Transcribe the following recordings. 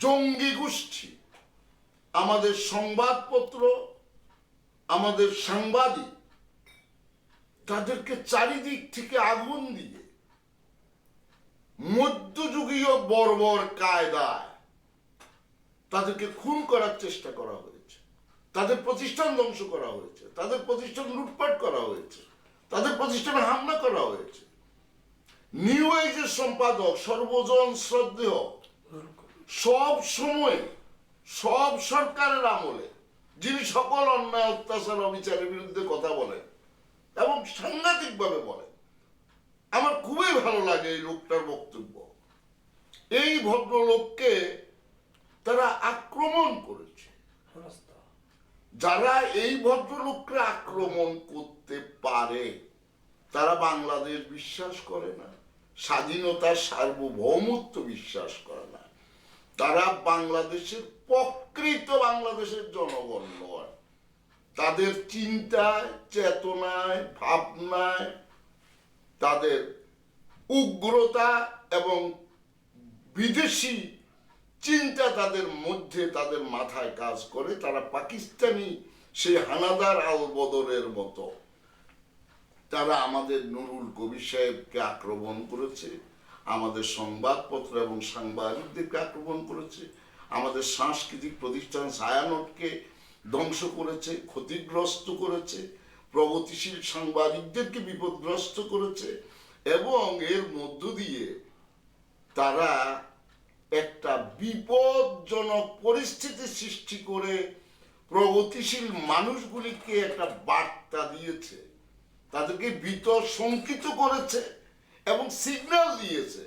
জঙ্গি গোষ্ঠী আমাদের সংবাদপত্র, আমাদের সাংবাদিক তাদেরকে চারিদিক থেকে আগুন দিয়ে মধ্যযুগীয় বর্বর কায়দায় তাদেরকে খুন করার চেষ্টা করা হয়েছে, তাদের প্রতিষ্ঠান ধ্বংস করা হয়েছে, তাদের প্রতিষ্ঠান লুটপাট করা হয়েছে, তাদের প্রতিষ্ঠানে হামলা করা হয়েছে। নিউ এজের সম্পাদক সর্বজন শ্রদ্ধেয় সব সময় সব সরকারের আমলে যিনি সকল অন্যায় অত্যাচার অবিচারের বিরুদ্ধে কথা বলেন এবং সাংঘাতিকভাবে বলেন, আমার খুবই ভালো লাগে এই লোকটার বক্তব্য। এই ভদ্রলোককে তারা আক্রমণ করেছে। যারা এই ভদ্রলোককে আক্রমণ করতে পারে তারা বাংলাদেশ বিশ্বাস করে না, স্বাধীনতার সার্বভৌমত্ব বিশ্বাস করে না, তারা বাংলাদেশের প্রকৃত বাংলাদেশের জনগণ নয়। তাদের চিন্তায়, চেতনায়, ভাবনায়, তাদের উগ্রতা এবং বিদেশি চিন্তা তাদের মধ্যে, তাদের মাথায় কাজ করে। তারা পাকিস্তানি সেই হানাদার আল বদরের মতো তারা আমাদের নুরুল কবির সাহেবকে আক্রমণ করেছে, আমাদের সংবাদপত্র এবং সাংবাদিকদেরকে আক্রমণ করেছে, আমাদের সাংস্কৃতিক প্রতিষ্ঠান ছায়ানটকে ধ্বংস করেছে, ক্ষতিগ্রস্ত করেছে, প্রগতিশীল সাংবাদিকদেরকে বিপদগ্রস্ত করেছে এবং এর মধ্য দিয়ে তারা একটা বিপজ্জনক পরিস্থিতি সৃষ্টি করে প্রগতিশীল মানুষগুলিকে একটা বার্তা দিয়েছে, তাদেরকে ভীত শঙ্কিত করেছে এবং সিগন্যাল দিয়েছে,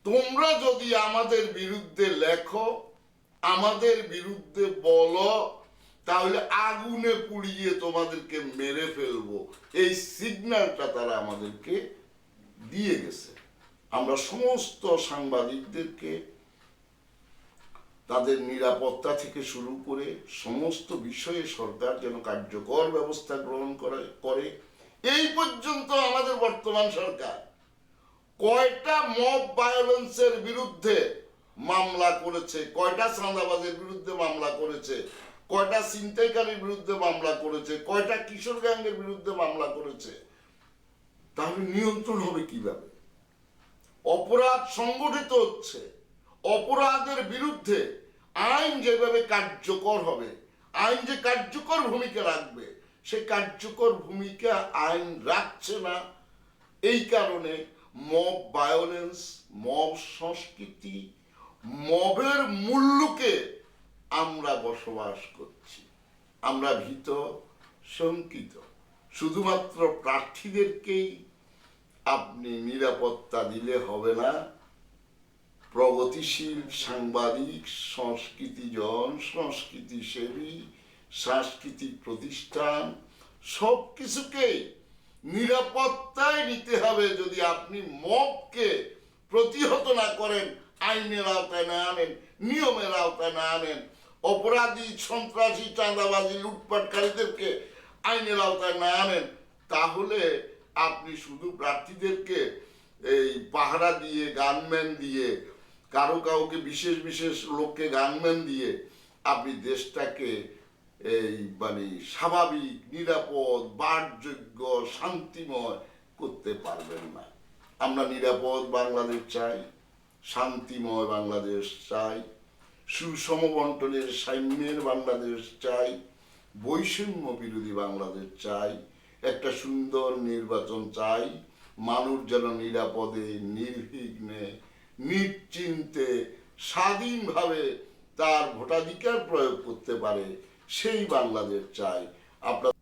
তোমরা যদি আমাদের বিরুদ্ধে লেখো, আমাদের বিরুদ্ধে বলো, তাহলে আগুনে পুড়িয়ে তোমাদেরকে মেরে ফেলবো। এই সিগন্যালটা তারা আমাদেরকে দিয়ে গেছে। আমরা সমস্ত সাংবাদিকদেরকে তাদের নিরাপত্তা থেকে শুরু করে সমস্ত বিষয়ে সরকার যেন কার্যকর ব্যবস্থা গ্রহণ করে। এই পর্যন্ত আমাদের বর্তমান সরকার কয়টা মব ভায়োলেন্সের বিরুদ্ধে মামলা করেছে, কয়টা চাঁদাবাজের বিরুদ্ধে মামলা করেছে, কয়টা ছিনতাইকারীর বিরুদ্ধে মামলা করেছে, কয়টা কিশোর গ্যাংয়ের বিরুদ্ধে মামলা করেছে, তাহলে নিয়ন্ত্রণ হবে কিভাবে? অপরাধ সংগঠিত হচ্ছে, অপরাধের বিরুদ্ধে আইন যেভাবে কার্যকর হবে, আইন যে কার্যকর ভূমিকা রাখবে, সে কার্যকর ভূমিকা আইন রাখছে না। এই কারণে মব ভায়োলেন্স, মব সংস্কৃতি, মবের মূল্যকে আমরা বসবাস করছি। আমরা ভীত শঙ্কিত। শুধুমাত্র প্রার্থীদেরকেই আপনি নিরাপত্তা দিলে হবে না, প্রগতিশীল সাংবাদিক, সংস্কৃতিজন, সংস্কৃতিসেবী, সাংস্কৃতিক প্রতিষ্ঠান সব কিছুকেই নিরাপত্তায় নিতে হবে। যদি আপনি মবকে প্রতিহত না করেন, আইনের আওতায় না আনেন, নিয়মের আওতায় না আনেন, অপরাধী, সন্ত্রাসী, চাঁদাবাজি, লুটপাটকারীদেরকে আইনের আওতায় না আনেন, তাহলে আপনি শুধু প্রার্থীদেরকে এই পাহারা দিয়ে, গানম্যান দিয়ে, কাউকে বিশেষ বিশেষ লোককে গানম্যান দিয়ে আপনি দেশটাকে এই স্বাভাবিক, নিরাপদ, বাসযোগ্য, শান্তিময় করতে পারবেন না। আমরা নিরাপদ বাংলাদেশ চাই, শান্তিময় বাংলাদেশ চাই, সুষম বন্টনের সাম্যের বাংলাদেশ চাই, বৈষম্য বিরোধী বাংলাদেশ চাই, একটা সুন্দর নির্বাচন চাই, মানুষ যেন নিরাপদে, নির্বিঘ্নে, নিশ্চিন্তে, স্বাধীনভাবে তার ভোটাধিকার প্রয়োগ করতে পারে, সেই বাংলাদেশ চাই। আপনার